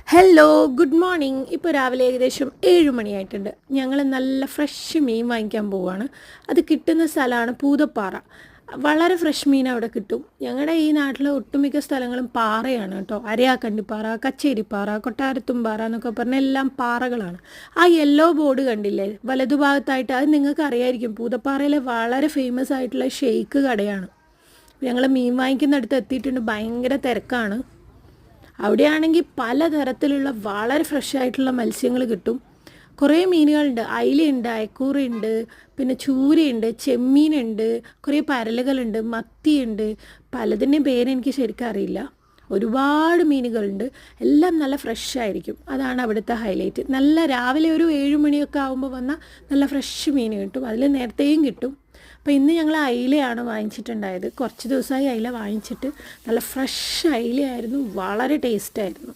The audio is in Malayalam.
Hello good morning. ഇപ്പോൾ രാവിലെ ഏകദേശം 7 മണിയായിട്ടുണ്ട്. ഞങ്ങൾ നല്ല ഫ്രഷ് മീൻ വാങ്ങിക്കാൻ പോവുകയാണ്. അത് കിട്ടുന്ന സ്ഥലമാണ് പൂതപ്പാറ. വളരെ ഫ്രഷ് മീൻ അവിടെ കിട്ടും. ഞങ്ങളുടെ ഈ നാട്ടിലെ ഒട്ടുമിക്ക സ്ഥലങ്ങളും പാറയാണ് കേട്ടോ. അരയാക്കണ്ടിപ്പാറ, കച്ചേരിപ്പാറ, കൊട്ടാരത്തുംപാറ എന്നൊക്കെ പറഞ്ഞ എല്ലാം പാറകളാണ്. ആ യെല്ലോ ബോർഡ് കണ്ടില്ലേ വലതുഭാഗത്തായിട്ട്? അത് നിങ്ങൾക്ക് അറിയായിരിക്കും. പൂതപ്പാറയിലെ വളരെ ഫേമസ് ആയിട്ടുള്ള ഷെയ്ക്ക് കടയാണ്. ഞങ്ങൾ മീൻ വാങ്ങിക്കുന്നിടത്ത് എത്തിയിട്ടുണ്ട്. ഭയങ്കര തിരക്കാണ്. അവിടെയാണെങ്കിൽ പലതരത്തിലുള്ള വളരെ ഫ്രഷ് ആയിട്ടുള്ള മത്സ്യങ്ങൾ കിട്ടും. കുറേ മീനുകളുണ്ട്. അയിലയുണ്ട്, അയക്കൂറയുണ്ട്, പിന്നെ ചൂരയുണ്ട്, ചെമ്മീനുണ്ട്, കുറേ പരലുകളുണ്ട്, മത്തിയുണ്ട്. പലതിൻ്റെയും പേരെനിക്ക് ശരിക്കും അറിയില്ല. ഒരുപാട് മീനുകളുണ്ട്. എല്ലാം നല്ല ഫ്രഷ് ആയിരിക്കും. അതാണ് അവിടുത്തെ ഹൈലൈറ്റ്. നല്ല രാവിലെ ഒരു 7 മണിയൊക്കെ ആകുമ്പോൾ വന്നാൽ നല്ല ഫ്രഷ് മീൻ കിട്ടും. അതിൽ നേരത്തെയും കിട്ടും. അപ്പോൾ ഇന്ന് ഞങ്ങൾ അയിലയാണ് വാങ്ങിച്ചിട്ടുണ്ടായത്. കുറച്ച് ദിവസമായി അയില വാങ്ങിച്ചിട്ട്. നല്ല ഫ്രഷ് അയിലയായിരുന്നു. വളരെ ടേസ്റ്റായിരുന്നു.